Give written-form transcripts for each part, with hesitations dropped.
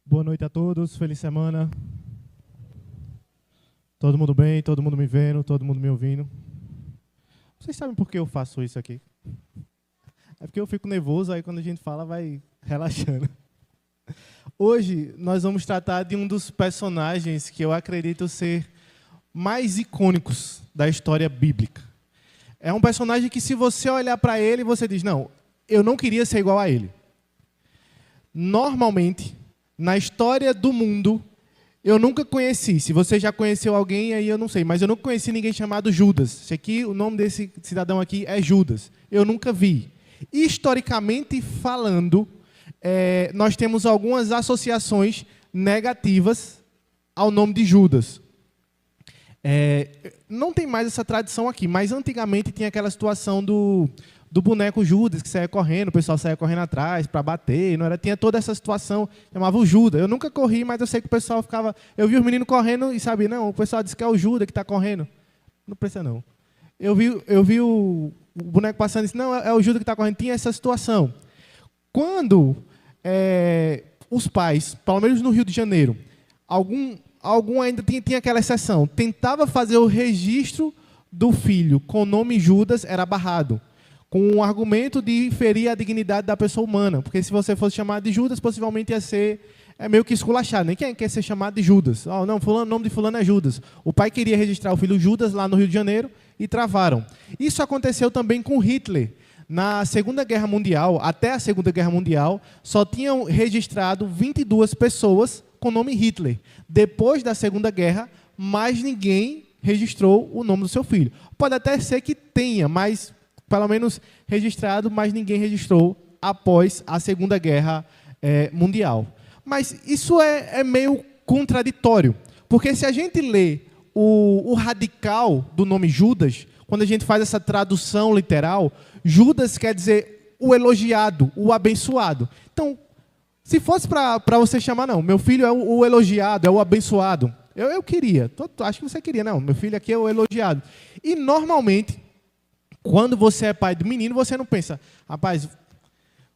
Boa noite a todos, feliz semana. Todo mundo bem, todo mundo me vendo, todo mundo me ouvindo. Vocês sabem por que eu faço isso aqui? É porque eu fico nervoso, aí quando a gente fala vai relaxando. Hoje nós vamos tratar de um dos personagens que eu acredito ser mais icônicos da história bíblica. É um personagem que, se você olhar para ele, você diz, não, eu não queria ser igual a ele. Normalmente, na história do mundo, eu nunca conheci. Se você já conheceu alguém, aí eu não sei. Mas eu nunca conheci ninguém chamado Judas. Esse aqui, o nome desse cidadão aqui é Judas. Eu nunca vi. Historicamente falando, nós temos algumas associações negativas ao nome de Judas. Não tem mais essa tradição aqui, mas antigamente tinha aquela situação do boneco Judas, que saia correndo, o pessoal saia correndo atrás para bater, não era? Tinha toda essa situação, chamava o Judas. Eu nunca corri, mas eu sei que o pessoal ficava... Eu vi os meninos correndo e sabia, não, o pessoal disse que é o Judas que está correndo. Não precisa, não. Eu vi o boneco passando e disse, não, é o Judas que está correndo. Tinha essa situação. Quando os pais, pelo menos no Rio de Janeiro, algum ainda tinha aquela exceção, tentava fazer o registro do filho com o nome Judas, era barrado, com o argumento de ferir a dignidade da pessoa humana, porque se você fosse chamado de Judas, possivelmente ia ser meio que esculachado. Nem quem quer ser chamado de Judas? Oh, não, o nome de fulano é Judas. O pai queria registrar o filho Judas lá no Rio de Janeiro e travaram. Isso aconteceu também com Hitler. Na Segunda Guerra Mundial, até a Segunda Guerra Mundial, só tinham registrado 22 pessoas com o nome Hitler. Depois da Segunda Guerra, mais ninguém registrou o nome do seu filho. Pode até ser que tenha, mas pelo menos registrado, mas ninguém registrou após a Segunda Guerra Mundial. Mas isso é meio contraditório, porque se a gente lê o radical do nome Judas, quando a gente faz essa tradução literal, Judas quer dizer o elogiado, o abençoado. Então, se fosse para você chamar, não, meu filho é o elogiado, é o abençoado. Eu queria, acho que você queria, não, meu filho aqui é o elogiado. E normalmente, quando você é pai do menino, você não pensa, rapaz,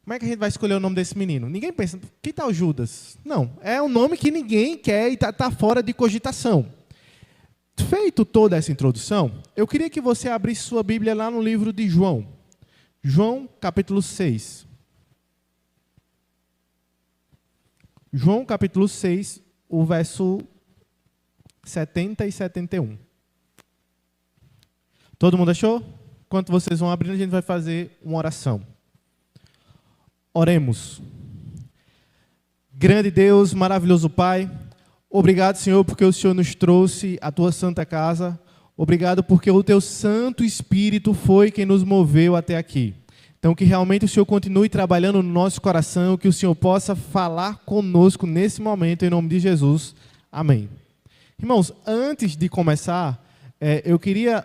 como é que a gente vai escolher o nome desse menino? Ninguém pensa, que tal Judas? Não, é um nome que ninguém quer e está fora de cogitação. Feito toda essa introdução, eu queria que você abrisse sua Bíblia lá no livro de João. João, capítulo 6. João, capítulo 6, o verso 70 e 71. Todo mundo achou? Enquanto vocês vão abrindo, a gente vai fazer uma oração. Oremos. Grande Deus, maravilhoso Pai, obrigado, Senhor, porque o Senhor nos trouxe à tua santa casa. Obrigado porque o teu Santo Espírito foi quem nos moveu até aqui. Então, que realmente o Senhor continue trabalhando no nosso coração, que o Senhor possa falar conosco nesse momento, em nome de Jesus. Amém. Irmãos, antes de começar, eu queria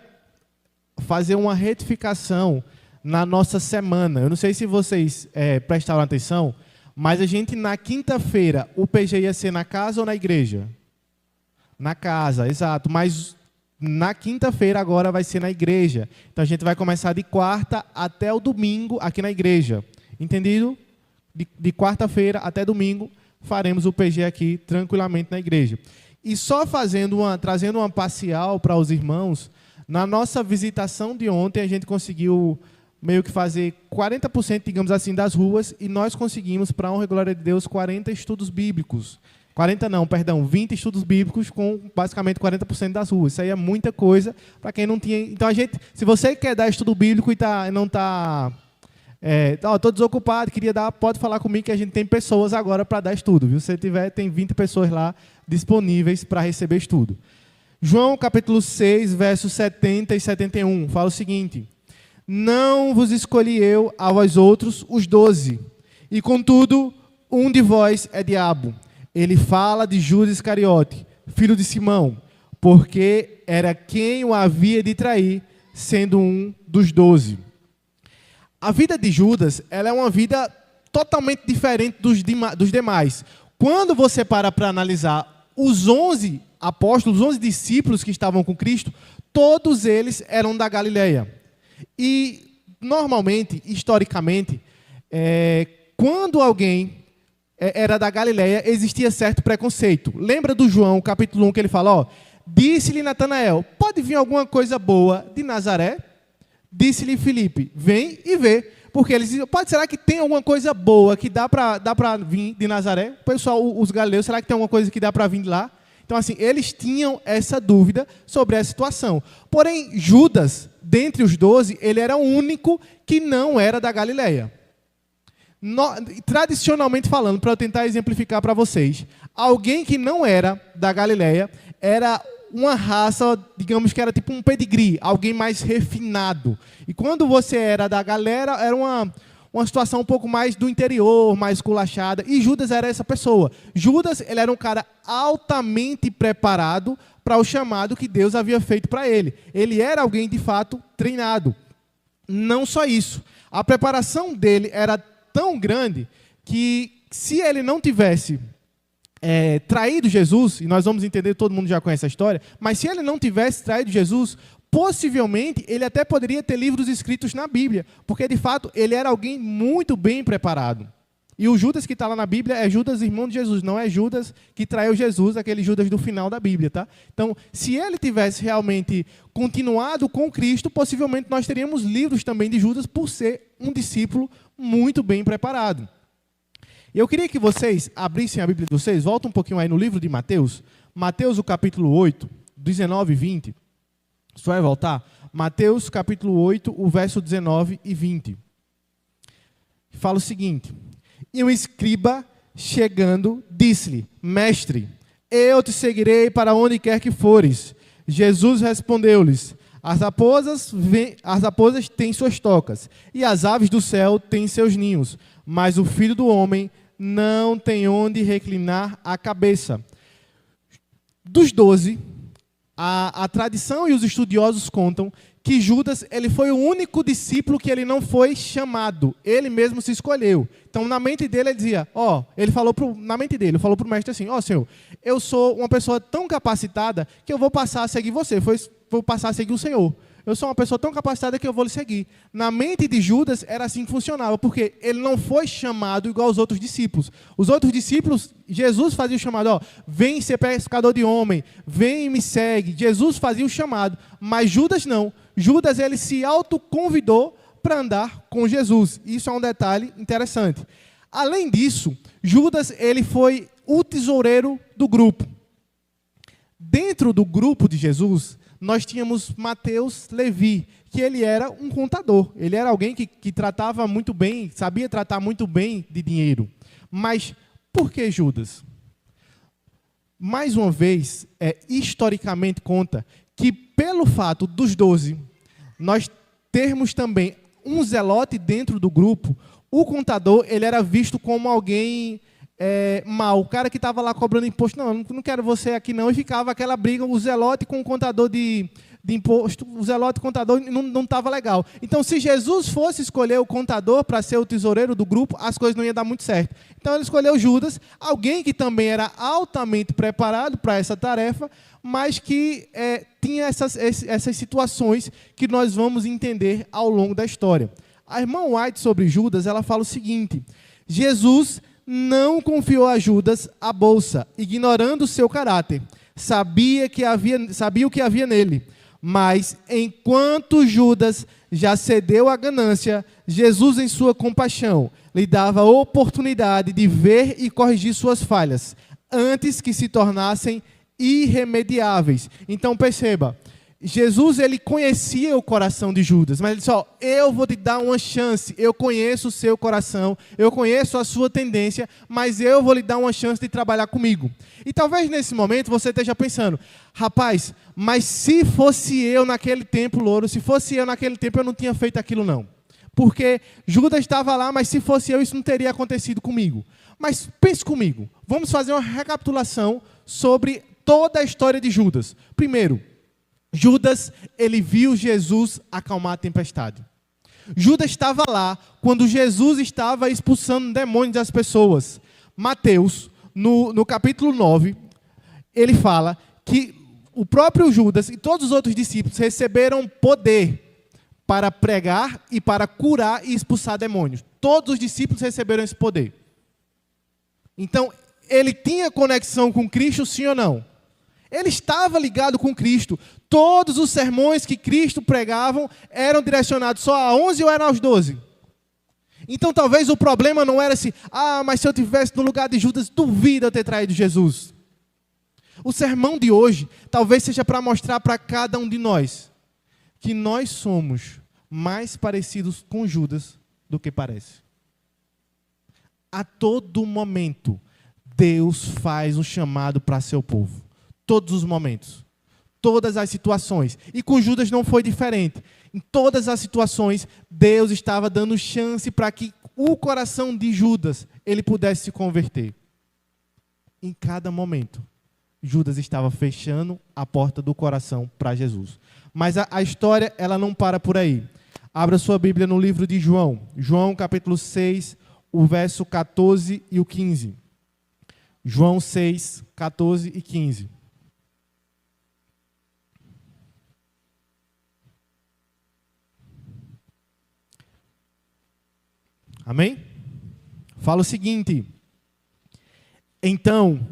fazer uma retificação na nossa semana. Eu não sei se vocês prestaram atenção, mas a gente, na quinta-feira, o PG ia ser na casa ou na igreja? Na casa, exato. Mas na quinta-feira agora vai ser na igreja. Então a gente vai começar de quarta até o domingo aqui na igreja. Entendido? De quarta-feira até domingo faremos o PG aqui tranquilamente na igreja. E só trazendo uma parcial para os irmãos, na nossa visitação de ontem a gente conseguiu meio que fazer 40%, digamos assim, das ruas, e nós conseguimos, para a honra e glória de Deus, 40 estudos bíblicos. 20 estudos bíblicos com basicamente 40% das ruas. Isso aí é muita coisa para quem não tinha. Então, se você quer dar estudo bíblico e não está... estou desocupado, queria dar, pode falar comigo que a gente tem pessoas agora para dar estudo. Viu? Se tiver, tem 20 pessoas lá disponíveis para receber estudo. João, capítulo 6, versos 70 e 71, fala o seguinte: não vos escolhi eu a vós outros, os 12, e contudo, um de vós é diabo. Ele fala de Judas Iscariote, filho de Simão, porque era quem o havia de trair, sendo um dos 12. A vida de Judas, ela é uma vida totalmente diferente dos demais. Quando você para analisar os 11 apóstolos, os 11 discípulos que estavam com Cristo, todos eles eram da Galileia. E, normalmente, historicamente, quando alguém era da Galileia, existia certo preconceito. Lembra do João, capítulo 1, que ele fala, ó, disse-lhe Natanael, pode vir alguma coisa boa de Nazaré? Disse-lhe Filipe, vem e vê. Porque eles dizem, será que tem alguma coisa boa que dá para vir de Nazaré? O pessoal, os galileus, será que tem alguma coisa que dá para vir de lá? Então, assim, eles tinham essa dúvida sobre a situação. Porém, Judas, dentre os 12, ele era o único que não era da Galileia. Tradicionalmente falando, para eu tentar exemplificar para vocês, alguém que não era da Galileia era uma raça, digamos que era tipo um pedigree, alguém mais refinado. E quando você era da galera, era uma situação um pouco mais do interior, mais culachada. E Judas era essa pessoa. Judas, ele era um cara altamente preparado para o chamado que Deus havia feito para ele. Ele era alguém, de fato, treinado. Não só isso. A preparação dele era tão grande que, se ele não tivesse traído Jesus, e nós vamos entender, todo mundo já conhece a história, mas se ele não tivesse traído Jesus, possivelmente ele até poderia ter livros escritos na Bíblia, porque de fato ele era alguém muito bem preparado. E o Judas que está lá na Bíblia é Judas, irmão de Jesus, não é Judas que traiu Jesus, aquele Judas do final da Bíblia, tá? Então, se ele tivesse realmente continuado com Cristo, possivelmente nós teríamos livros também de Judas por ser um discípulo muito bem preparado. Eu queria que vocês abrissem a Bíblia de vocês, volta um pouquinho aí no livro de Mateus, Mateus, o capítulo 8, 19 e 20. Você vai voltar? Mateus, capítulo 8, o verso 19 e 20. Fala o seguinte: e um escriba, chegando, disse-lhe, mestre, eu te seguirei para onde quer que fores. Jesus respondeu-lhes, as raposas têm suas tocas, e as aves do céu têm seus ninhos, mas o Filho do Homem não tem onde reclinar a cabeça. Dos 12, a tradição e os estudiosos contam que Judas ele foi o único discípulo que ele não foi chamado. Ele mesmo se escolheu. Então, na mente dele, ele dizia, ele falou para o mestre assim, Senhor, eu sou uma pessoa tão capacitada que eu vou passar a seguir você, vou passar a seguir o Senhor. Eu sou uma pessoa tão capacitada que eu vou lhe seguir. Na mente de Judas, era assim que funcionava, porque ele não foi chamado igual aos outros discípulos. Os outros discípulos, Jesus fazia o chamado, vem ser pescador de homem, vem e me segue. Jesus fazia o chamado, mas Judas não. Judas, ele se autoconvidou para andar com Jesus. Isso é um detalhe interessante. Além disso, Judas, ele foi o tesoureiro do grupo. Dentro do grupo de Jesus, nós tínhamos Mateus Levi, que ele era um contador. Ele era alguém que tratava muito bem, sabia tratar muito bem de dinheiro. Mas por que Judas? Mais uma vez, historicamente conta que pelo fato dos 12, nós termos também um zelote dentro do grupo, o contador ele era visto como alguém mal. O cara que estava lá cobrando imposto, não quero você aqui não, e ficava aquela briga, o zelote com o contador de imposto, o zelote e o contador não estava legal. Então, se Jesus fosse escolher o contador para ser o tesoureiro do grupo, as coisas não iam dar muito certo. Então, ele escolheu Judas, alguém que também era altamente preparado para essa tarefa, mas que tinha essas situações que nós vamos entender ao longo da história. A irmã White, sobre Judas, ela fala o seguinte: Jesus não confiou a Judas a bolsa, ignorando o seu caráter. Sabia o que havia nele. Mas, enquanto Judas já cedeu à ganância, Jesus, em sua compaixão, lhe dava a oportunidade de ver e corrigir suas falhas, antes que se tornassem irremediáveis. Então, perceba, Jesus ele conhecia o coração de Judas, mas ele disse, eu vou te dar uma chance, eu conheço o seu coração, eu conheço a sua tendência, mas eu vou lhe dar uma chance de trabalhar comigo. E talvez nesse momento você esteja pensando, rapaz, mas se fosse eu naquele tempo, Louro, se fosse eu naquele tempo eu não tinha feito aquilo não. Porque Judas estava lá, mas se fosse eu isso não teria acontecido comigo. Mas pense comigo, vamos fazer uma recapitulação sobre toda a história de Judas. Primeiro, Judas, ele viu Jesus acalmar a tempestade. Judas estava lá quando Jesus estava expulsando demônios das pessoas. Mateus, no capítulo 9, ele fala que o próprio Judas e todos os outros discípulos receberam poder para pregar e para curar e expulsar demônios. Todos os discípulos receberam esse poder. Então, ele tinha conexão com Cristo, sim ou não? Ele estava ligado com Cristo. Todos os sermões que Cristo pregavam eram direcionados só a 11 ou eram aos 12? Então, talvez o problema não era assim, mas se eu tivesse no lugar de Judas, duvido eu ter traído Jesus. O sermão de hoje talvez seja para mostrar para cada um de nós que nós somos mais parecidos com Judas do que parece. A todo momento, Deus faz um chamado para seu povo. Todos os momentos. Todas as situações. E com Judas não foi diferente. Em todas as situações, Deus estava dando chance para que o coração de Judas ele pudesse se converter. Em cada momento, Judas estava fechando a porta do coração para Jesus. Mas a história ela não para por aí. Abra sua Bíblia no livro de João. João capítulo 6, o verso 14 e o 15. João 6, 14 e 15. Amém? Fala o seguinte. Então,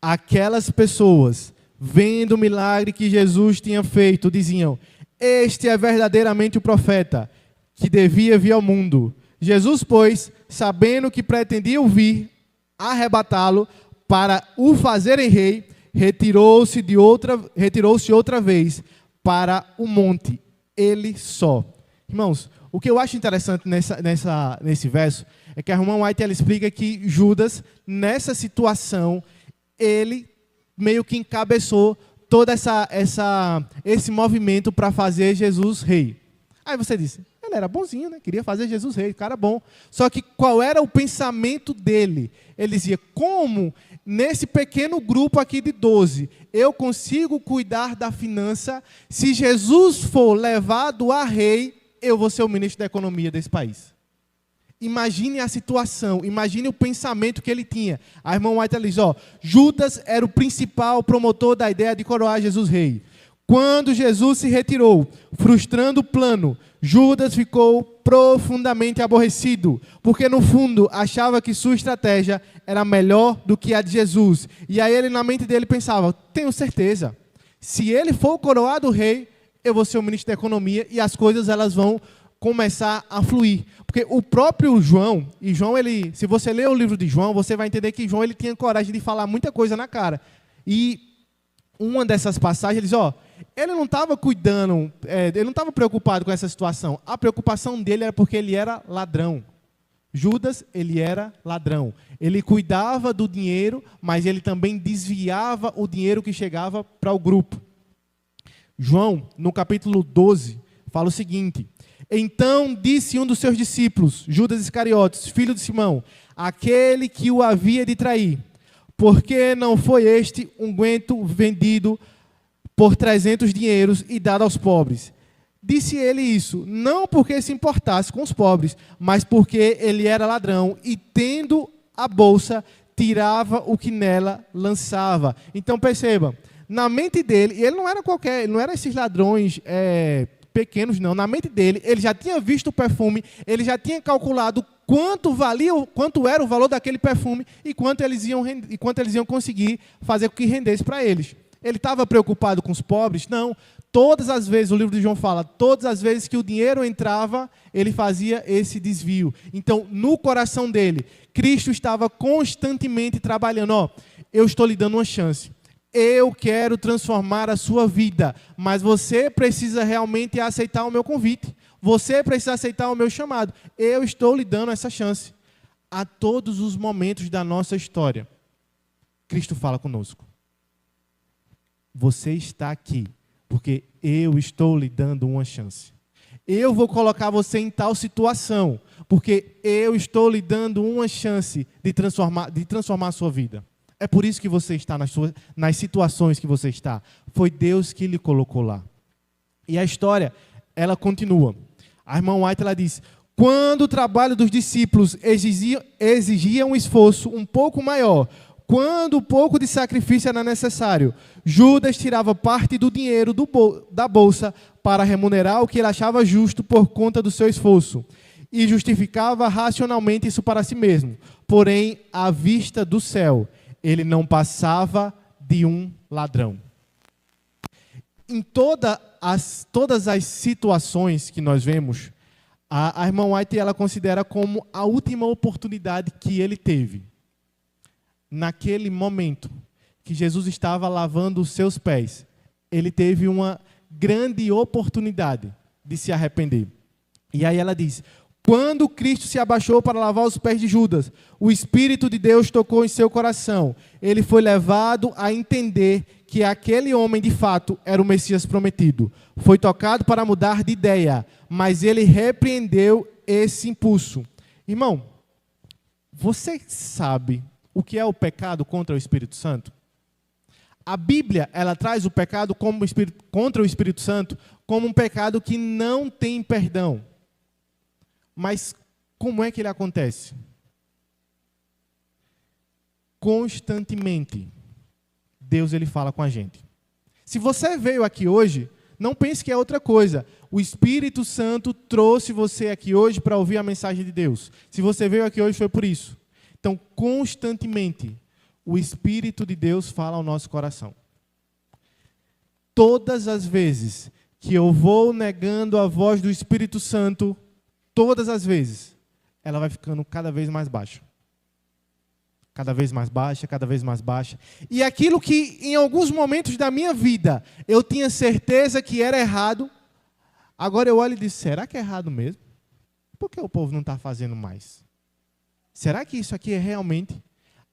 aquelas pessoas, vendo o milagre que Jesus tinha feito, diziam: este é verdadeiramente o profeta que devia vir ao mundo. Jesus, pois, sabendo que pretendiam vir arrebatá-lo para o fazerem rei, retirou-se outra vez para o monte, ele só. Irmãos, o que eu acho interessante nesse verso é que a irmã White ela explica que Judas, nessa situação, ele meio que encabeçou todo esse movimento para fazer Jesus rei. Aí você disse, ele era bonzinho, né? Queria fazer Jesus rei, cara bom. Só que qual era o pensamento dele? Ele dizia, como nesse pequeno grupo aqui de 12, eu consigo cuidar da finança, se Jesus for levado a rei, eu vou ser o ministro da economia desse país. Imagine a situação, imagine o pensamento que ele tinha. A irmã White diz, Judas era o principal promotor da ideia de coroar Jesus rei. Quando Jesus se retirou, frustrando o plano, Judas ficou profundamente aborrecido, porque no fundo achava que sua estratégia era melhor do que a de Jesus. E aí ele na mente dele pensava, tenho certeza, se ele for coroado rei, eu vou ser o ministro da economia e as coisas elas vão começar a fluir. Porque o próprio João, se você ler o livro de João, você vai entender que João ele tinha coragem de falar muita coisa na cara. E uma dessas passagens, ele diz, ele não estava cuidando, ele não estava preocupado com essa situação. A preocupação dele era porque ele era ladrão. Judas, ele era ladrão. Ele cuidava do dinheiro, mas ele também desviava o dinheiro que chegava para o grupo. João, no capítulo 12, fala o seguinte: então disse um dos seus discípulos, Judas Iscariotes, filho de Simão, aquele que o havia de trair, por que não foi este unguento vendido por 300 dinheiros e dado aos pobres? Disse ele isso, não porque se importasse com os pobres, mas porque ele era ladrão e, tendo a bolsa, tirava o que nela lançava. Então perceba, na mente dele, e ele não era qualquer, ele não era esses ladrões pequenos, não. Na mente dele, ele já tinha visto o perfume, ele já tinha calculado quanto era o valor daquele perfume e quanto eles iam conseguir fazer com que rendesse para eles. Ele estava preocupado com os pobres? Não. Todas as vezes, o livro de João fala, todas as vezes que o dinheiro entrava, ele fazia esse desvio. Então, no coração dele, Cristo estava constantemente trabalhando. Eu estou lhe dando uma chance. Eu quero transformar a sua vida, mas você precisa realmente aceitar o meu convite. Você precisa aceitar o meu chamado. Eu estou lhe dando essa chance. A todos os momentos da nossa história, Cristo fala conosco. Você está aqui porque eu estou lhe dando uma chance. Eu vou colocar você em tal situação porque eu estou lhe dando uma chance de transformar a sua vida. É por isso que você está nas situações que você está. Foi Deus que lhe colocou lá. E a história, ela continua. A irmã White, ela diz, quando o trabalho dos discípulos exigia um esforço um pouco maior, quando um pouco de sacrifício era necessário, Judas tirava parte do dinheiro da bolsa para remunerar o que ele achava justo por conta do seu esforço. e justificava racionalmente isso para si mesmo. Porém, à vista do céu, ele não passava de um ladrão. Em todas as situações que nós vemos, a irmã White ela considera como a última oportunidade que ele teve. Naquele momento que Jesus estava lavando os seus pés, ele teve uma grande oportunidade de se arrepender. E aí ela diz: quando Cristo se abaixou para lavar os pés de Judas, o Espírito de Deus tocou em seu coração. Ele foi levado a entender que aquele homem, de fato, era o Messias prometido. Foi tocado para mudar de ideia, mas ele repreendeu esse impulso. Irmão, você sabe o que é o pecado contra o Espírito Santo? A Bíblia, ela traz o pecado contra o Espírito Santo como um pecado que não tem perdão. Mas como é que ele acontece? Constantemente, Deus ele fala com a gente. Se você veio aqui hoje, não pense que é outra coisa. O Espírito Santo trouxe você aqui hoje para ouvir a mensagem de Deus. Se você veio aqui hoje, foi por isso. Então, constantemente, o Espírito de Deus fala ao nosso coração. Todas as vezes que eu vou negando a voz do Espírito Santo, todas as vezes, ela vai ficando cada vez mais baixa. Cada vez mais baixa, cada vez mais baixa. E aquilo que em alguns momentos da minha vida eu tinha certeza que era errado, agora eu olho e digo: será que é errado mesmo? Por que o povo não está fazendo mais? Será que isso aqui é realmente?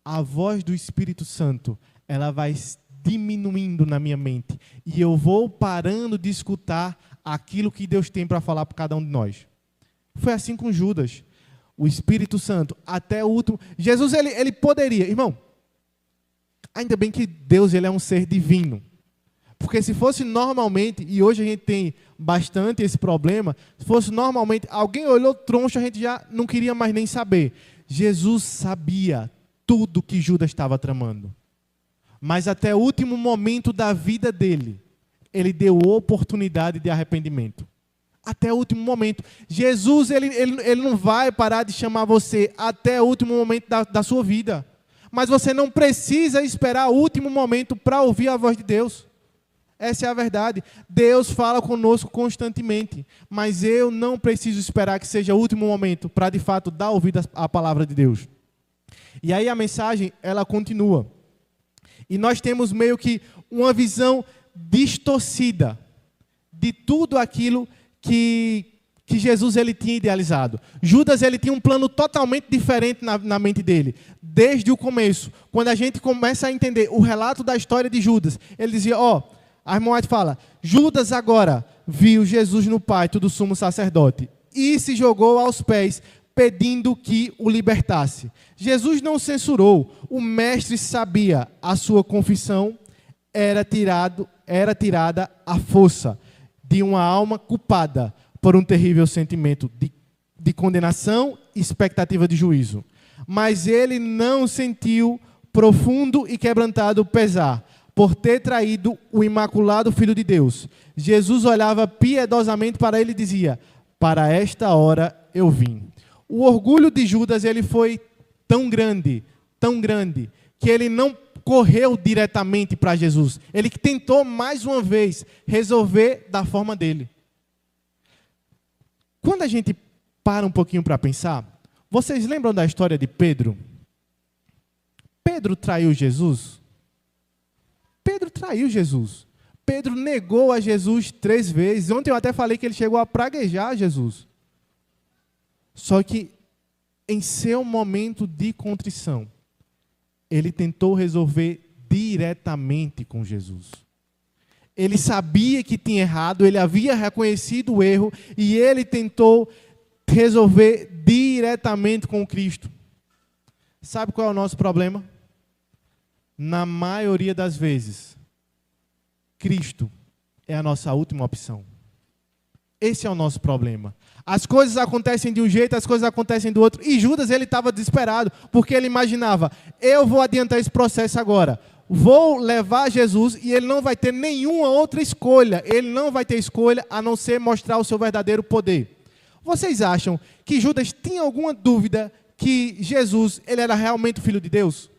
A voz do Espírito Santo, ela vai diminuindo na minha mente. E eu vou parando de escutar aquilo que Deus tem para falar para cada um de nós. Foi assim com Judas. O Espírito Santo, até o último... Jesus, ele poderia... Irmão, ainda bem que Deus ele é um ser divino. Porque se fosse normalmente, e hoje a gente tem bastante esse problema, se fosse normalmente, alguém olhou troncho, a gente já não queria mais nem saber. Jesus sabia tudo que Judas estava tramando. Mas até o último momento da vida dele, ele deu oportunidade de arrependimento. Até o último momento. Jesus, ele não vai parar de chamar você até o último momento da sua vida. Mas você não precisa esperar o último momento para ouvir a voz de Deus. Essa é a verdade. Deus fala conosco constantemente. Mas eu não preciso esperar que seja o último momento para, de fato, dar ouvido à palavra de Deus. E aí a mensagem, ela continua. E nós temos meio que uma visão distorcida de tudo aquilo que Jesus ele tinha idealizado. Judas ele tinha um plano totalmente diferente na mente dele. Desde o começo, quando a gente começa a entender o relato da história de Judas, ele dizia, a irmã White fala, Judas agora viu Jesus no pátio do sumo sacerdote e se jogou aos pés, pedindo que o libertasse. Jesus não censurou, o mestre sabia, a sua confissão era tirada à força de uma alma culpada por um terrível sentimento de condenação e expectativa de juízo. Mas ele não sentiu profundo e quebrantado pesar por ter traído o imaculado Filho de Deus. Jesus olhava piedosamente para ele e dizia, para esta hora eu vim. O orgulho de Judas ele foi tão grande, que ele não correu diretamente para Jesus. Ele tentou mais uma vez resolver da forma dele. Quando a gente para um pouquinho para pensar, vocês lembram da história de Pedro? Pedro traiu Jesus? Pedro traiu Jesus. Pedro negou a Jesus 3 vezes. Ontem eu até falei que ele chegou a praguejar Jesus. Só que em seu momento de contrição, ele tentou resolver diretamente com Jesus. Ele sabia que tinha errado, ele havia reconhecido o erro e ele tentou resolver diretamente com Cristo. Sabe qual é o nosso problema? Na maioria das vezes, Cristo é a nossa última opção. Esse é o nosso problema. As coisas acontecem de um jeito, as coisas acontecem do outro. E Judas, ele estava desesperado, porque ele imaginava, eu vou adiantar esse processo agora. Vou levar Jesus e ele não vai ter nenhuma outra escolha. Ele não vai ter escolha a não ser mostrar o seu verdadeiro poder. Vocês acham que Judas tinha alguma dúvida que Jesus ele era realmente o Filho de Deus?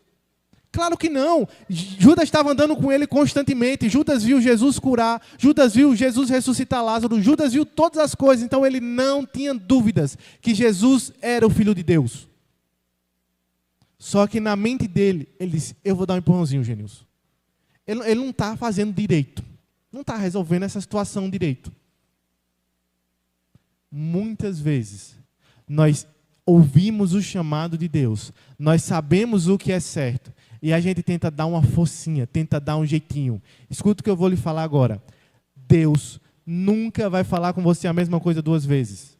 Claro que não. Judas estava andando com ele constantemente. Judas viu Jesus curar. Judas viu Jesus ressuscitar Lázaro. Judas viu todas as coisas. Então ele não tinha dúvidas que Jesus era o Filho de Deus. Só que na mente dele, ele disse, eu vou dar um empurrãozinho, Genilson. Ele não está fazendo direito. Não está resolvendo essa situação direito. Muitas vezes, nós ouvimos o chamado de Deus. Nós sabemos o que é certo. E a gente tenta dar uma forcinha, tenta dar um jeitinho. Escuta o que eu vou lhe falar agora. Deus nunca vai falar com você a mesma coisa duas vezes.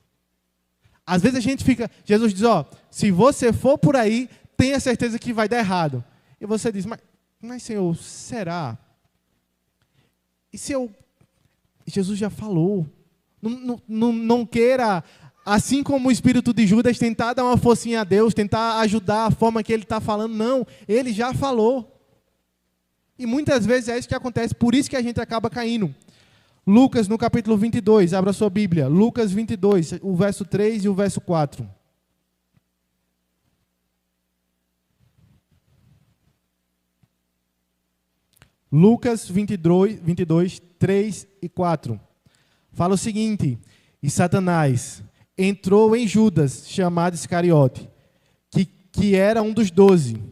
Às vezes a gente fica... Jesus diz, se você for por aí, tenha certeza que vai dar errado. E você diz, mas Senhor, será? E se eu... Jesus já falou. Não queira, assim como o espírito de Judas, tentar dar uma forcinha a Deus, tentar ajudar a forma que ele está falando. Não, ele já falou. E muitas vezes é isso que acontece, por isso que a gente acaba caindo. Lucas, no capítulo 22, abra sua Bíblia. Lucas 22, o verso 3 e o verso 4. Lucas 22, 3 e 4. Fala o seguinte, e Satanás entrou em Judas, chamado Iscariote, que era um dos 12.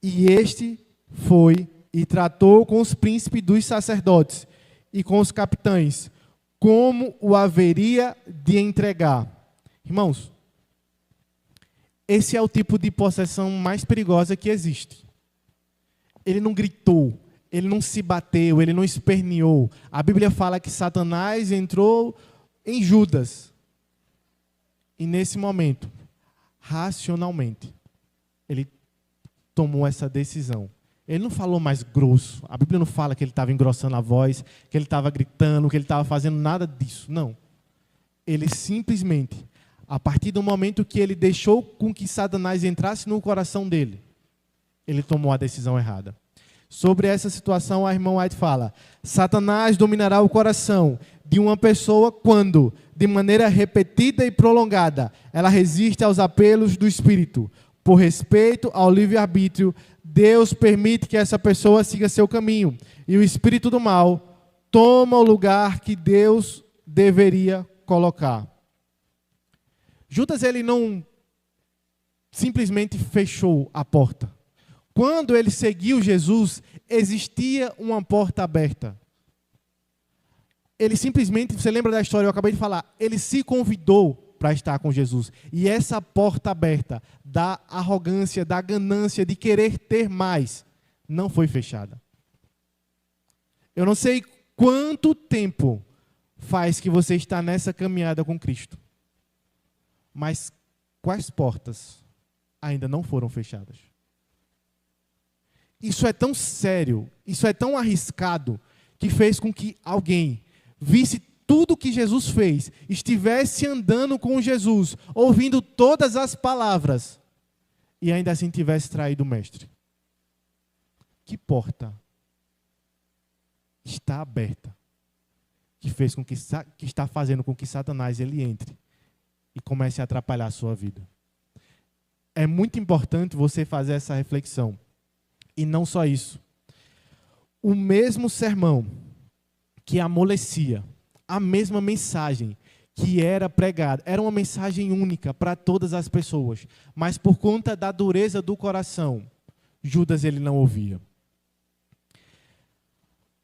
E este foi e tratou com os príncipes dos sacerdotes e com os capitães, como o haveria de entregar. Irmãos, esse é o tipo de possessão mais perigosa que existe. Ele não gritou. Ele não se bateu, ele não esperneou. A Bíblia fala que Satanás entrou em Judas. E nesse momento, racionalmente, ele tomou essa decisão. Ele não falou mais grosso. A Bíblia não fala que ele estava engrossando a voz, que ele estava gritando, que ele estava fazendo nada disso. Não. Ele simplesmente, a partir do momento que ele deixou com que Satanás entrasse no coração dele, ele tomou a decisão errada. Sobre essa situação, a irmã White fala, Satanás dominará o coração de uma pessoa quando, de maneira repetida e prolongada, ela resiste aos apelos do Espírito. Por respeito ao livre-arbítrio, Deus permite que essa pessoa siga seu caminho. E o Espírito do mal toma o lugar que Deus deveria colocar. Judas, ele não simplesmente fechou a porta. Quando ele seguiu Jesus, existia uma porta aberta. Ele simplesmente, você lembra da história, eu acabei de falar, ele se convidou para estar com Jesus. E essa porta aberta da arrogância, da ganância, de querer ter mais, não foi fechada. Eu não sei quanto tempo faz que você está nessa caminhada com Cristo. Mas quais portas ainda não foram fechadas? Isso é tão sério, isso é tão arriscado, que fez com que alguém visse tudo que Jesus fez, estivesse andando com Jesus, ouvindo todas as palavras, e ainda assim tivesse traído o Mestre. Que porta está aberta, que fez com que está fazendo com que Satanás ele entre e comece a atrapalhar a sua vida? É muito importante você fazer essa reflexão. E não só isso. O mesmo sermão que amolecia, a mesma mensagem que era pregada, era uma mensagem única para todas as pessoas, mas por conta da dureza do coração, Judas ele não ouvia.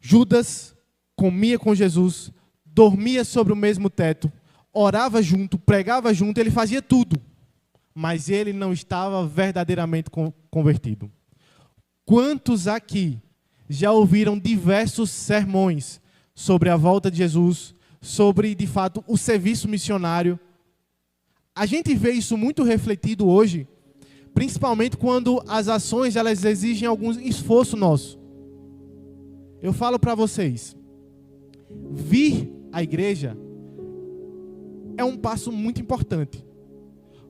Judas comia com Jesus, dormia sobre o mesmo teto, orava junto, pregava junto, ele fazia tudo, mas ele não estava verdadeiramente convertido. Quantos aqui já ouviram diversos sermões sobre a volta de Jesus, sobre, de fato, o serviço missionário? A gente vê isso muito refletido hoje, principalmente quando as ações elas exigem algum esforço nosso. Eu falo para vocês, vir à igreja é um passo muito importante.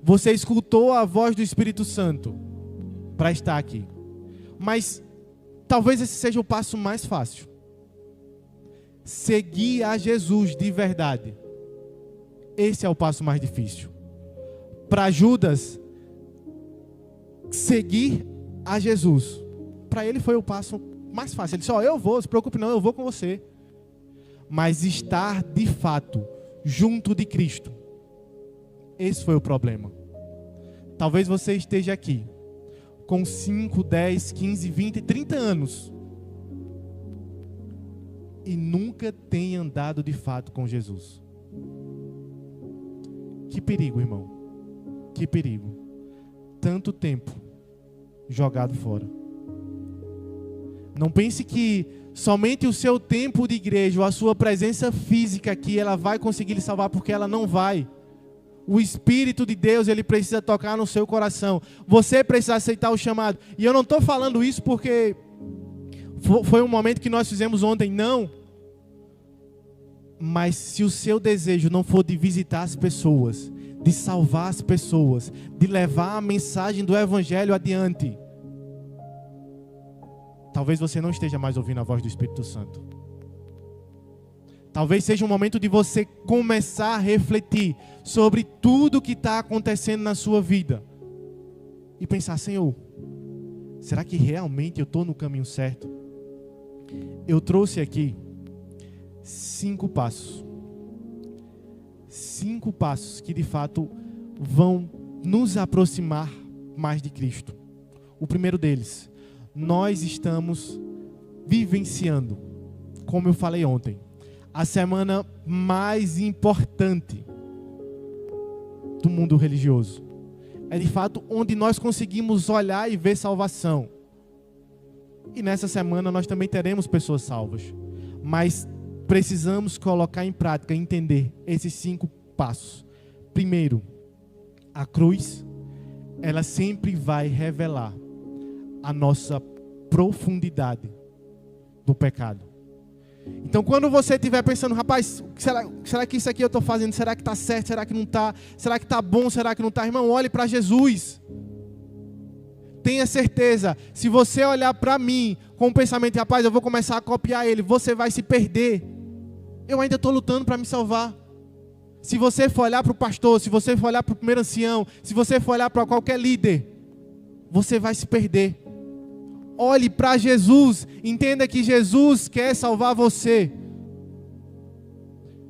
Você escutou a voz do Espírito Santo para estar aqui. Mas talvez esse seja o passo mais fácil. Seguir a Jesus de verdade Esse é o passo mais difícil. Para Judas, seguir a Jesus, para ele foi o passo mais fácil. Ele disse, eu vou, não se preocupe não, eu vou com você. Mas estar de fato junto de Cristo, esse foi o problema. Talvez você esteja aqui com 5, 10, 15, 20, 30 anos e nunca tenha andado de fato com Jesus. Que perigo, irmão. Que perigo. Tanto tempo jogado fora. Não pense que somente o seu tempo de igreja ou a sua presença física aqui, ela vai conseguir lhe salvar, porque ela não vai. O Espírito de Deus, ele precisa tocar no seu coração. Você precisa aceitar o chamado. E eu não estou falando isso porque foi um momento que nós fizemos ontem, não. Mas se o seu desejo não for de visitar as pessoas, de salvar as pessoas, de levar a mensagem do Evangelho adiante, talvez você não esteja mais ouvindo a voz do Espírito Santo. Talvez seja um momento de você começar a refletir sobre tudo que está acontecendo na sua vida. E pensar, Senhor, será que realmente eu estou no caminho certo? Eu trouxe aqui 5 passos. 5 passos que de fato vão nos aproximar mais de Cristo. O primeiro deles, nós estamos vivenciando, como eu falei ontem, a semana mais importante do mundo religioso. É de fato onde nós conseguimos olhar e ver salvação. E nessa semana nós também teremos pessoas salvas. Mas precisamos colocar em prática, entender esses 5 passos. Primeiro, a cruz, ela sempre vai revelar a nossa profundidade do pecado. Então quando você estiver pensando, rapaz, será que isso aqui eu estou fazendo, será que está certo, será que não está, será que está bom, será que não está? Irmão, olhe para Jesus. Tenha certeza, se você olhar para mim com o pensamento, rapaz, eu vou começar a copiar ele, você vai se perder. Eu ainda estou lutando para me salvar. Se você for olhar para o pastor, se você for olhar para o primeiro ancião, se você for olhar para qualquer líder, você vai se perder. Olhe para Jesus, entenda que Jesus quer salvar você.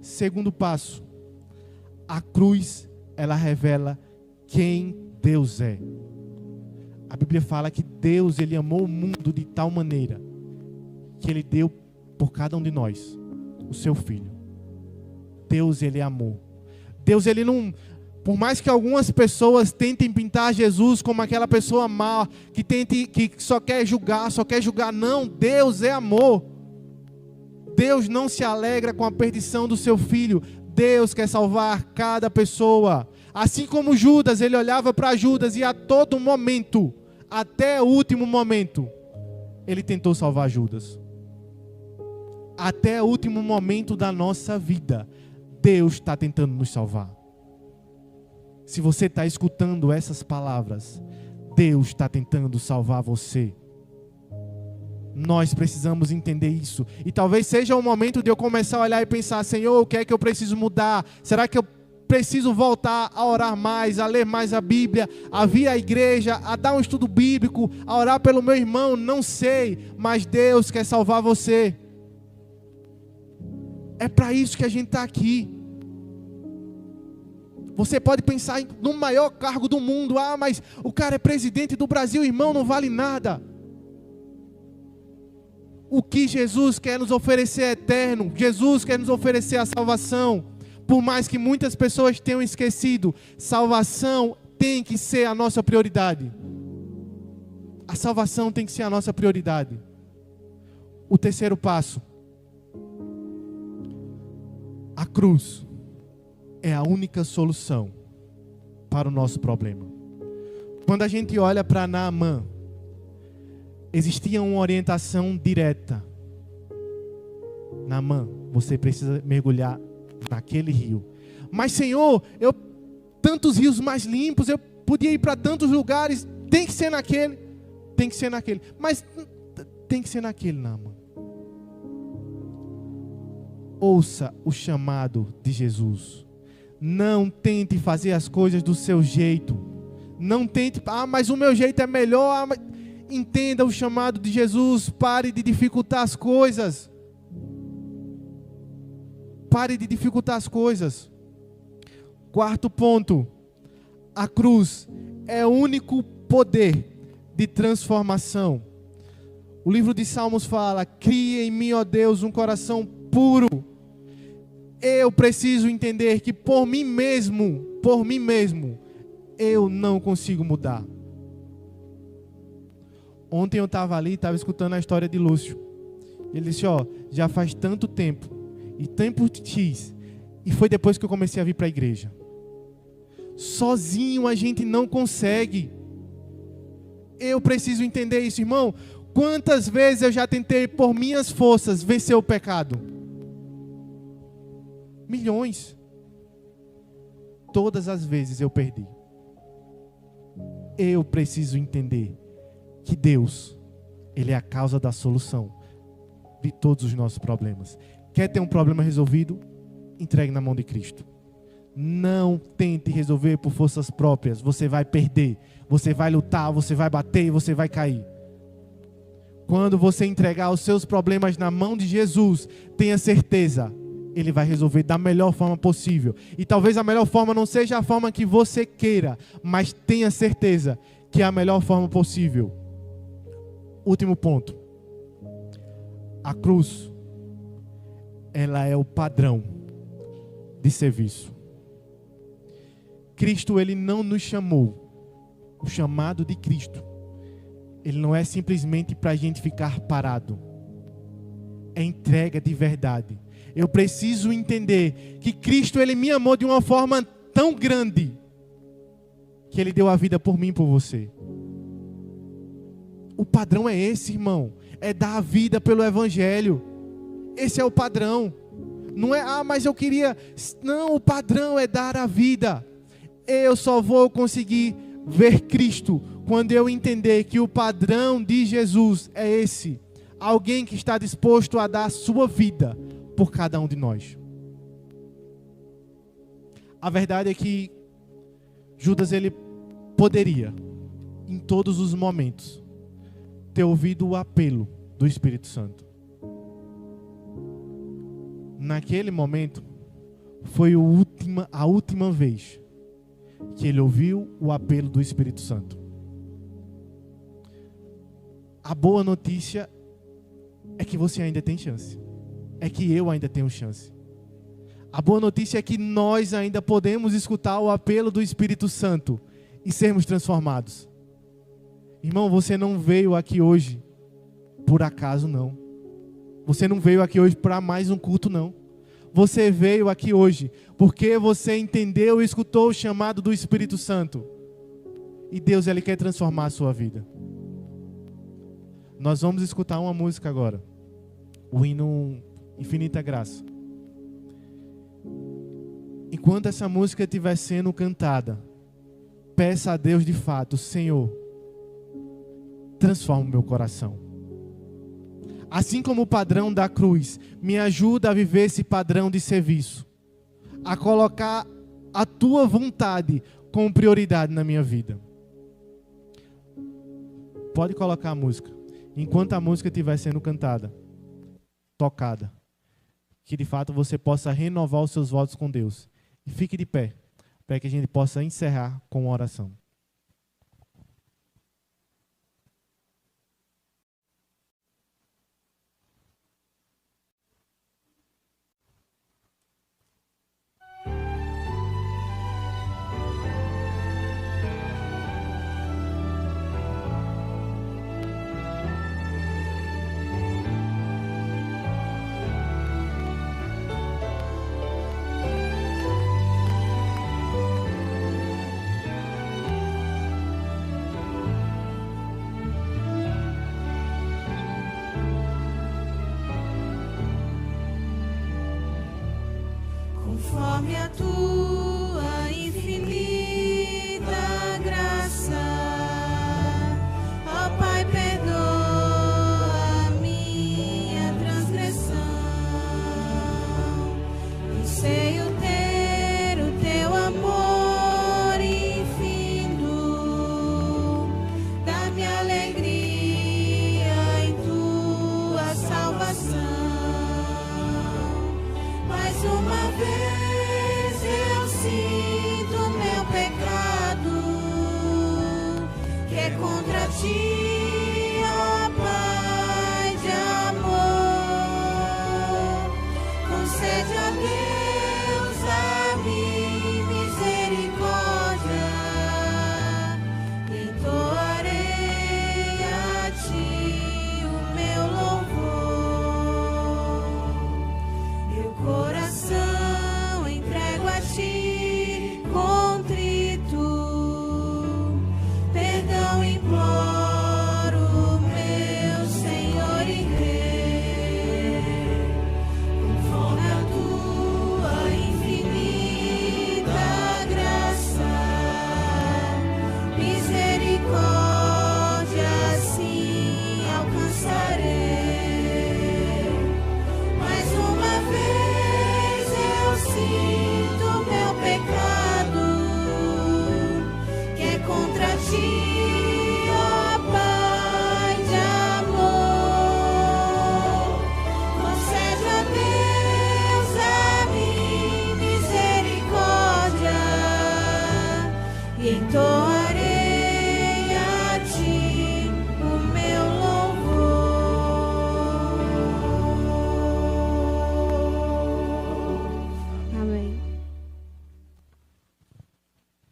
Segundo passo, a cruz, ela revela quem Deus é. A Bíblia fala que Deus, ele amou o mundo de tal maneira que ele deu por cada um de nós o seu filho. Deus, ele amou. Deus, ele não... Por mais que algumas pessoas tentem pintar Jesus como aquela pessoa má, que só quer julgar, não, Deus é amor. Deus não se alegra com a perdição do seu filho. Deus quer salvar cada pessoa. Assim como Judas, ele olhava para Judas e a todo momento, até o último momento, ele tentou salvar Judas. Até o último momento da nossa vida, Deus está tentando nos salvar. Se você está escutando essas palavras, Deus está tentando salvar você. Nós precisamos entender isso. E talvez seja o momento de eu começar a olhar e pensar, Senhor, o que é que eu preciso mudar? Será que eu preciso voltar a orar mais, a ler mais a Bíblia, a vir à igreja, a dar um estudo bíblico, a orar pelo meu irmão? Não sei, mas Deus quer salvar você. É para isso que a gente está aqui. Você pode pensar no maior cargo do mundo. Ah, mas o cara é presidente do Brasil, irmão, não vale nada. O que Jesus quer nos oferecer é eterno. Jesus quer nos oferecer a salvação. Por mais que muitas pessoas tenham esquecido, salvação tem que ser a nossa prioridade. A salvação tem que ser a nossa prioridade. O terceiro passo. A cruz é a única solução para o nosso problema. Quando a gente olha para Naamã, existia uma orientação direta. Naamã, você precisa mergulhar naquele rio. Mas Senhor, tantos rios mais limpos, eu podia ir para tantos lugares, tem que ser naquele. Mas tem que ser naquele, Naamã. Ouça o chamado de Jesus. Não tente fazer as coisas do seu jeito. Não tente, mas o meu jeito é melhor. Entenda o chamado de Jesus. Pare de dificultar as coisas. Pare de dificultar as coisas. Quarto ponto. A cruz é o único poder de transformação. O livro de Salmos fala: cria em mim, ó Deus, um coração puro. Eu preciso entender que por mim mesmo, eu não consigo mudar. Ontem eu estava ali, estava escutando a história de Lúcio. Ele disse, já faz tanto tempo, e tempo X, e foi depois que eu comecei a vir para a igreja. Sozinho a gente não consegue. Eu preciso entender isso, irmão. Quantas vezes eu já tentei, por minhas forças, vencer o pecado? Milhões. Todas as vezes eu perdi. Eu preciso entender que Deus, Ele é a causa da solução de todos os nossos problemas. Quer ter um problema resolvido? Entregue na mão de Cristo. Não tente resolver por forças próprias. Você vai perder. Você vai lutar, você vai bater e você vai cair. Quando você entregar os seus problemas na mão de Jesus, tenha certeza, Ele vai resolver da melhor forma possível. E talvez a melhor forma não seja a forma que você queira, mas tenha certeza que é a melhor forma possível. Último ponto. A cruz, ela é o padrão de serviço. Cristo, Ele não nos chamou. O chamado de Cristo, ele não é simplesmente para a gente ficar parado. É entrega de verdade. Eu preciso entender que Cristo, Ele me amou de uma forma tão grande, que Ele deu a vida por mim e por você. O padrão é esse, irmão. É dar a vida pelo Evangelho. Esse é o padrão. Não é, mas eu queria... Não, o padrão é dar a vida. Eu só vou conseguir ver Cristo quando eu entender que o padrão de Jesus é esse. Alguém que está disposto a dar a sua vida por cada um de nós. A verdade é que Judas, ele poderia, em todos os momentos, ter ouvido o apelo do Espírito Santo. Naquele momento, foi a última vez que ele ouviu o apelo do Espírito Santo. A boa notícia é que você ainda tem chance. É que eu ainda tenho chance. A boa notícia é que nós ainda podemos escutar o apelo do Espírito Santo e sermos transformados. Irmão, você não veio aqui hoje por acaso, não. Você não veio aqui hoje para mais um culto, não. Você veio aqui hoje porque você entendeu e escutou o chamado do Espírito Santo. E Deus, Ele quer transformar a sua vida. Nós vamos escutar uma música agora. O hino Infinita Graça. Enquanto essa música estiver sendo cantada, peça a Deus de fato: Senhor, transforma o meu coração. Assim como o padrão da cruz, me ajuda a viver esse padrão de serviço, a colocar a tua vontade como prioridade na minha vida. Pode colocar a música. Enquanto a música estiver sendo cantada, tocada, que de fato você possa renovar os seus votos com Deus. E fique de pé, para que a gente possa encerrar com uma oração. Conforme a tua infinita graça, ó Pai, perdoa a minha transgressão. Anseio ter o teu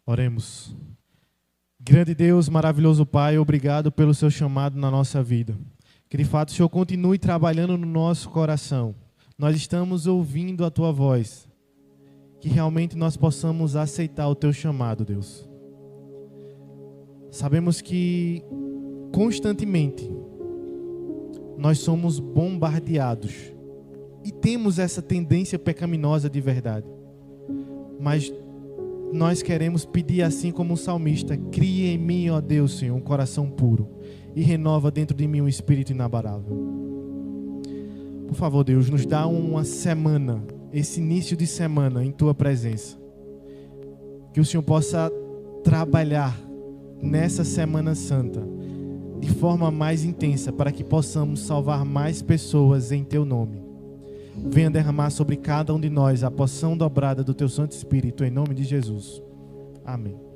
Oremos. Grande Deus, maravilhoso Pai, obrigado pelo seu chamado na nossa vida. Que de fato o Senhor continue trabalhando no nosso coração. Nós estamos ouvindo a tua voz. Que realmente nós possamos aceitar o teu chamado, Deus. Sabemos que constantemente nós somos bombardeados e temos essa tendência pecaminosa de verdade. Mas nós queremos pedir assim como o salmista: cria em mim, ó Deus, Senhor, um coração puro e renova dentro de mim um espírito inabalável. Por favor, Deus, nos dá uma semana, esse início de semana em tua presença. Que o Senhor possa trabalhar nessa Semana Santa de forma mais intensa, para que possamos salvar mais pessoas em teu nome. Venha derramar sobre cada um de nós a porção dobrada do teu Santo Espírito, em nome de Jesus. Amém.